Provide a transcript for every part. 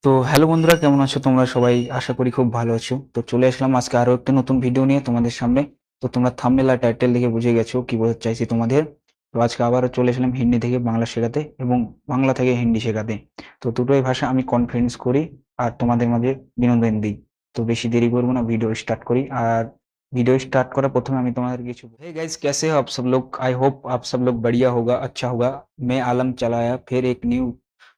তো হ্যালো বন্ধুরা, কেমন আছো তোমরা সবাই? আশা করি খুব ভালো আছো। তো চলে আসলাম আজকে আরো একটা নতুন ভিডিও নিয়ে তোমাদের সামনে। তো তোমরা থাম্বনেল আর টাইটেল দেখে বুঝে গেছো কি বোঝাতে চাইছি তোমাদের। তো আজকে আবারও চলে আসলাম হিন্দি থেকে বাংলা শেখাতে এবং বাংলা থেকে হিন্দি শেখাতে। তো দুটোই ভাষা আমি কনফারেন্স করি আর তোমাদের মাঝে বিনোদন দিই। তো বেশি দেরি করবো না, ভিডিও স্টার্ট করি। আর ভিডিও স্টার্ट করার প্রথমে আমি তোমাদের কিছু हे गाइस, कैसे हो आप सब लोग? आई होप आप सब लोग बढ़िया होगा, अच्छा होगा। मैं आलम चलाया फिर एक न्यू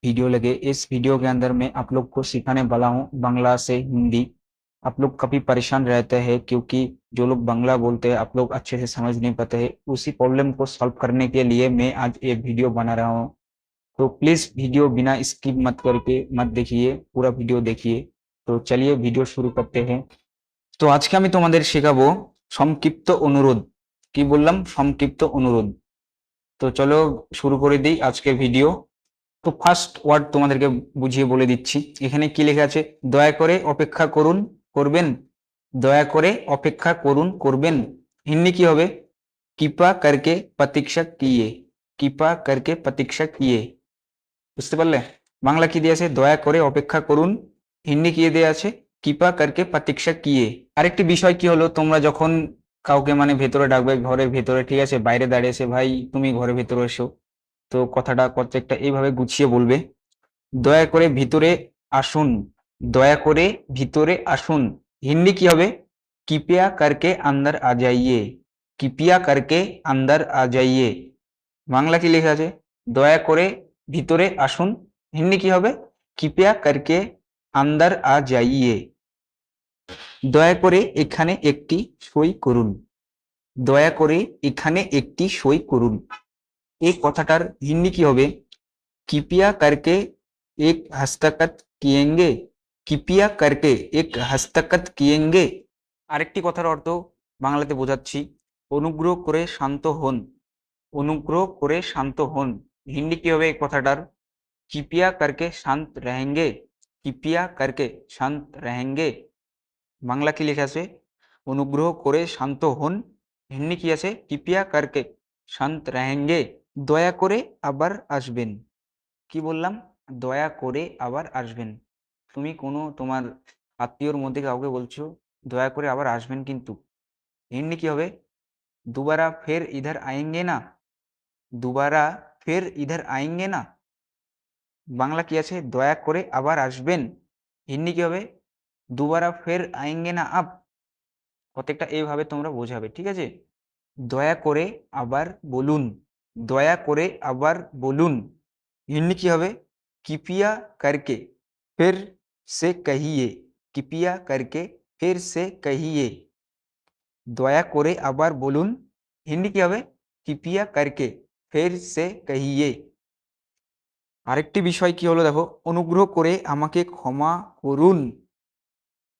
वीडियो लगे। इस वीडियो के अंदर मैं आप लोग को सिखाने वाला हूँ बांग्ला से हिंदी। आप लोग काफी परेशान रहते हैं क्योंकि जो लोग बांग्ला बोलते हैं आप लोग अच्छे से समझ नहीं पाते हैं। उसी प्रॉब्लम को सॉल्व करने के लिए मैं आज ये वीडियो बना रहा हूँ। तो प्लीज वीडियो बिना स्किप मत करके मत देखिए, पूरा वीडियो देखिए। तो चलिए वीडियो शुरू करते हैं। তো আজকে আমি তোমাদের শেখাবো সংক্ষিপ্ত অনুরোধ। কি বললাম? সংক্ষিপ্ত অনুরোধ। তো চলো শুরু করে দিই আজকের ভিডিও। তো ফার্স্ট ওয়ার্ড তোমাদেরকে বুঝিয়ে বলে দিচ্ছি। এখানে কি লেখা আছে? দয়া করে অপেক্ষা করুন, করবেন। দয়া করে অপেক্ষা করুন, করবেন। হিন্দি কি হবে? কৃপা করকে প্রতীক্ষা কিয়ে। কৃপা করকে প্রতীক্ষা কিয়ে। বুঝতে পারলে? বাংলা কি দিয়ে আছে? দয়া করে অপেক্ষা করুন। হিন্দি কি দেয়া আছে? কৃপা করকে প্রতীক্ষা কিয়ে। আরেকটি বিষয় কি হলো, তোমরা যখন কাউকে মানে ভেতরে ডাকবে, ঘরের ভেতরে, ঠিক আছে, বাইরে দাঁড়িয়েছে, ভাই তুমি ঘরের ভেতরে এসো, তো কথাটা প্রত্যেকটা এইভাবে গুছিয়ে বলবে। দয়া করে ভিতরে আসুন। দয়া করে ভিতরে আসুন। হিন্দি কি হবে? कृपया करके अंदर आ जाइए। कृपया करके अंदर आ जाइए। বাংলা কি লেখা আছে? দয়া করে ভিতরে আসুন। হিন্দি কি হবে? कृपया करके अंदर आ जाइए। দয়া করে এখানে একটি সই করুন। দয়া করে এখানে একটি সই করুন। এই কথাটার হিন্দি কি হবে? कृपया करके एक हस्तखत किएंगे। कृपया करके एक हस्तखत किएंगे। আরেকটি কথার অর্থ বাংলাতে বোঝাচ্ছি। অনুগ্রহ করে শান্ত হন। অনুগ্রহ করে শান্ত হন। হিন্দি কি হবে এই কথাটার? कृपया करके शांत रहेंगे। कृपया करके शांत रहेंगे। বাংলা কি লেখা আছে? অনুগ্রহ করে শান্ত হন। হিন্দি কি আছে? कृपया करके शांत रहेंगे। দয়া করে আবার আসবেন। কি বললাম? দয়া করে আবার আসবেন। তুমি কোনো তোমার আত্মীয়র মধ্যে কাউকে বলছো দয়া করে আবার আসবেন কিন্তু। হিন্দি কি হবে? দুবারা ফের ইধার আয়েঙ্গে না। দুবারা ফের ইধার আয়েঙ্গে না। বাংলা কি আছে? দয়া করে আবার আসবেন। হিন্দি কি হবে? দুবারা ফের আয়েঙ্গে না আপ। প্রত্যেকটা এইভাবে তোমরা বোঝাবে, ঠিক আছে? দয়া করে আবার বলুন। দয়া করে আবার বলুন। হিন্দি কি হবে? कृपया करके फिर से कहिए। कृपया करके फिर से कहिए। দয়া করে আবার বলুন। হিন্দি কি হবে? कृपया करके फिर से कहिए। আরেকটি বিষয় কি হলো দেখো, অনুগ্রহ করে আমাকে ক্ষমা করুন।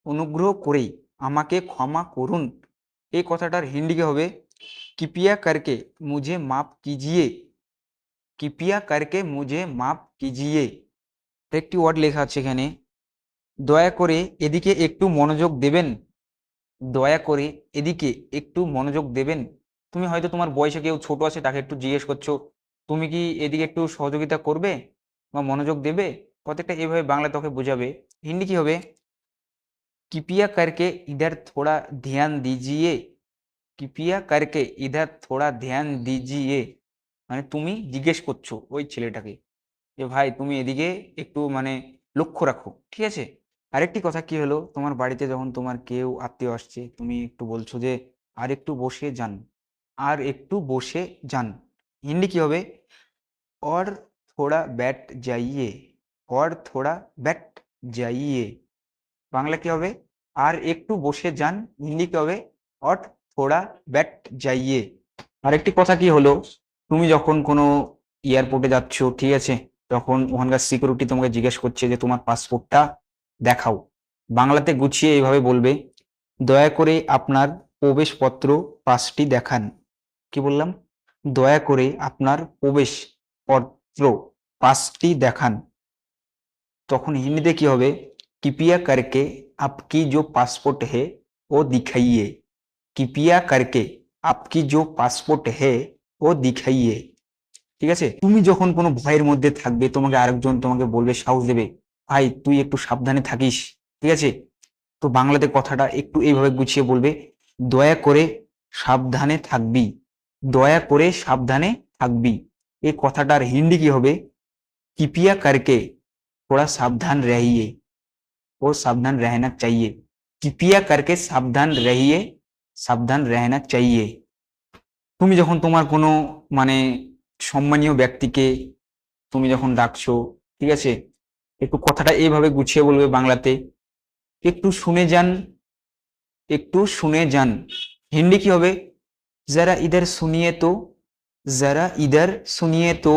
অনুগ্রহ করে আমাকে ক্ষমা করুন। এই কথাটার হিন্দি কি হবে? कृपया करके मुझे माफ कीजिए। कृपया करके मुझे माफ कीजिए। একটি ওয়ার্ড লেখা আছে এখানে। দয়া করে এদিকে একটু মনোযোগ দেবেন। দয়া করে এদিকে একটু মনোযোগ দেবেন। তুমি হয়তো তোমার বয়সে কেউ ছোট আছে তাকে একটু জিজ্ঞেস করছো, তুমি কি এদিকে একটু সহযোগিতা করবে বা মনোযোগ দেবে? প্রত্যেকটা এইভাবে বাংলা তোকে বোঝাবে। হিন্দি কি হবে? कृपया करके इधर थोड़ा ध्यान दीजिए। कृपया करके इधर थोड़ा ध्यान दीजिए। মানে তুমি জিজ্ঞেস করছো ওই ছেলেটাকে যে ভাই তুমি এদিকে একটু মানে লক্ষ্য রাখো, ঠিক আছে? আরেকটি কথা কি হলো, তোমার বাড়িতে যখন তোমার কেউ আত্মীয় আসছে তুমি একটু বলছো যে আর একটু বসে যান। আর একটু বসে যান। হিন্দি কি হবে? और थोड़ा बैठ जाइए। और थोड़ा बैठ जाइए। বাংলা কি হবে? আর একটু বসে যান। হিন্দি কি হবে? और थोड़ा बैठ जाइए। আরেকটি কথা কি হলো, তুমি যখন কোনো এয়ারপোর্টে যাচ্ছ, ঠিক আছে, তখন ওখানকার সিকিউরিটি তোমাকে জিজ্ঞেস করছে যে তোমার পাসপোর্টটা দেখাও। বাংলাতে গুছিয়ে এইভাবে বলবে, দয়া করে আপনার প্রবেশপত্র পাসটি দেখান। কি বললাম? দয়া করে আপনার প্রবেশপত্র পাসটি দেখান। তখন হিন্দিতে কি হবে? कृपया करके आपकी जो पासपोर्ट है वो दिखाइए। कृपया करके आपकी जो पासपोर्ट है वो दिखाइए। ঠিক আছে? তুমি যখন কোনো ভয়ের মধ্যে থাকবে তোমাকে আরেকজন তোমাকে বলবে, সাহস দেবে, ভাই তুই একটু সাবধানে থাকিস, ঠিক আছে। তো বাংলাতে কথাটা একটু এইভাবে গুছিয়ে বলবে, দয়া করে সাবধানে থাকবি, দয়া করে সাবধানে থাকবি। এই কথাটার হিন্দি কি হবে, कृपया करके थोड़ा सावधान रहिए, और सावधान रहना चाहिए। कृपया करके सावधान रहिए, सावधान रहना चाहिए। তুমি যখন তোমার কোনো মানে সম্মানীয় ব্যক্তিকে তুমি যখন ডাকছো, ঠিক আছে, একটু কথাটা এইভাবে গুছিয়ে বলবে বাংলাতে, একটু শুনে যান, একটু শুনে যান। হিন্দি কি হবে, যারা ইধার শুনিয়ে তো, যারা ইধার শুনিয়ে তো।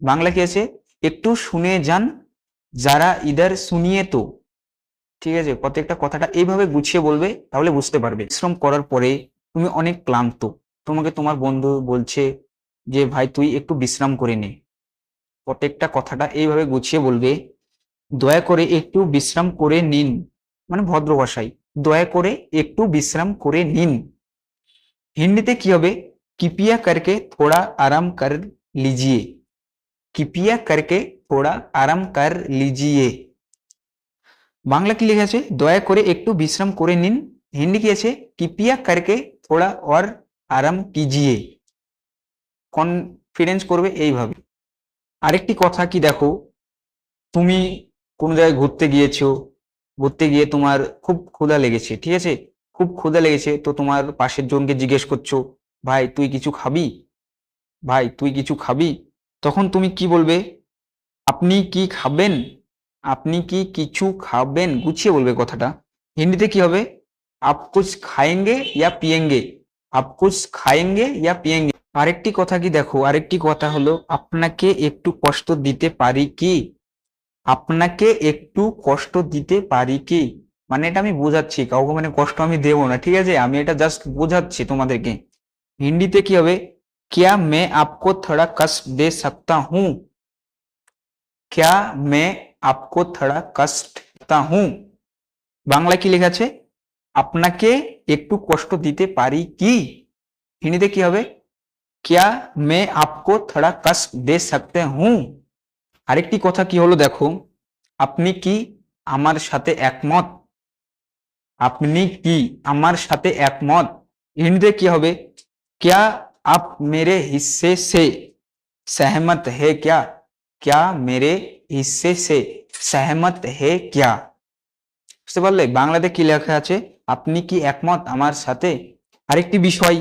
বাংলা কি আছে, একটু শুনে যান, যারা ইধার শুনিয়ে তো। ঠিক আছে, প্রত্যেকটা কথাটা এইভাবে গুছিয়ে বলবে, তাহলে বুঝতে পারবে। পরিশ্রম করার পরে তুমি অনেক ক্লান্ত, তোমাকে তোমার বন্ধু বলছে যে ভাই তুই একটু বিশ্রাম করে নে। প্রত্যেকটা কথাটা এইভাবে গুছিয়ে বলবে, দয়া করে একটু বিশ্রাম করে নিন, মানে ভদ্র ভাষায়, দয়া করে একটু বিশ্রাম করে নিন। হিন্দিতে কি হবে, कृपया करके थोड़ा आराम कर लीजिए, कृपया करके थोड़ा आराम कर लीजिए। বাংলা কি লেখা আছে, দয়া করে একটু বিশ্রাম করে নিন। হিন্দি কি আছে, कृपया करके थोड़ा और आराम कीजिए। কনফিডেন্স করবে এইভাবে। আরেকটি কথা কি দেখো, তুমি কোনো জায়গায় ঘুরতে গিয়েছো, ঘুরতে গিয়ে তোমার খুব ক্ষুধা লেগেছে, ঠিক আছে, খুব ক্ষুধা লেগেছে, তো তোমার পাশের জনকে জিজ্ঞেস করছো, ভাই তুই কিছু খাবি, ভাই তুই কিছু খাবি। তখন তুমি কি বলবে, আপনি কি খাবেন, আপনি কি কিছু খাবেন, গুছিয়ে বলবে কথাটা। হিন্দিতে কি হবে, আপ কুছ খায়েঙ্গে ইয়া পিয়েঙ্গে, আপ কুছ খায়েঙ্গে ইয়া পিয়েঙ্গে। আরেকটি কথা কি দেখো, আরেকটি কথা হলো, আপনাকে একটু কষ্ট দিতে পারি কি, আপনাকে একটু কষ্ট দিতে পারি কি। মানে এটা আমি বোঝাচ্ছি, কাউকে মানে কষ্ট আমি দেবো না, ঠিক আছে, আমি এটা জাস্ট বোঝাচ্ছি তোমাদেরকে। হিন্দিতে কি হবে, क्या मैं आपको थोड़ा कष्ट दे सकता हूँ, क्या मैं आपको थोड़ा कष्ट देता हूँ। বাংলায় কি লেখা আছে, আপনাকে একটু কষ্ট দিতে পারি কি। হিন্দিতে কি হবে, क्या मैं आपको थोड़ा कष्ट दे सकते हूँ। আরেকটি কথা কি হলো দেখো, আপনি কি আমার সাথে একমত, আপনি কি আমার সাথে একমত। হিন্দিতে কি হবে, क्या आप मेरे हिस्से से सहमत है क्या, क्या मेरे हिस्से से सहमत है क्या। বুঝতে পারলে বাংলাতে কি লেখা আছে, আপনি কি একমত আমার সাথে। আরেকটি বিষয়,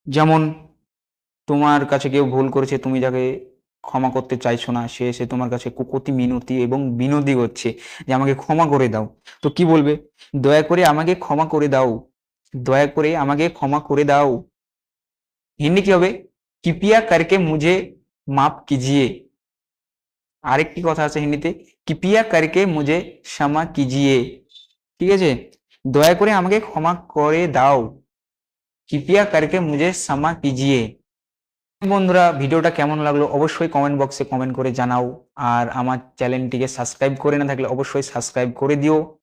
যেমন তোমার কাছে কেউ ভুল করেছে, তুমি যাকে ক্ষমা করতে চাইছো না, সে এসে তোমার কাছে কুকতি মিনতি এবং বিনতি করছে যে আমাকে ক্ষমা করে দাও, তো কি বলবে, দয়া করে আমাকে ক্ষমা করে দাও, দয়া করে আমাকে ক্ষমা করে দাও। হিন্দি কি হবে, कृपया करके मुझे माफ कीजिए। আরেকটি কথা আছে হিন্দিতে, कृपया करके मुझे क्षमा कीजिए। ঠিক আছে, দয়া করে আমাকে ক্ষমা করে দাও, कृपया करके मुझे क्षमा कीजिए। বন্ধুরা ভিডিওটা কেমন লাগলো অবশ্যই কমেন্ট বক্সে কমেন্ট করে জানাও, আর আমার চ্যানেলটিকে সাবস্ক্রাইব করে না থাকলে অবশ্যই সাবস্ক্রাইব করে দিও।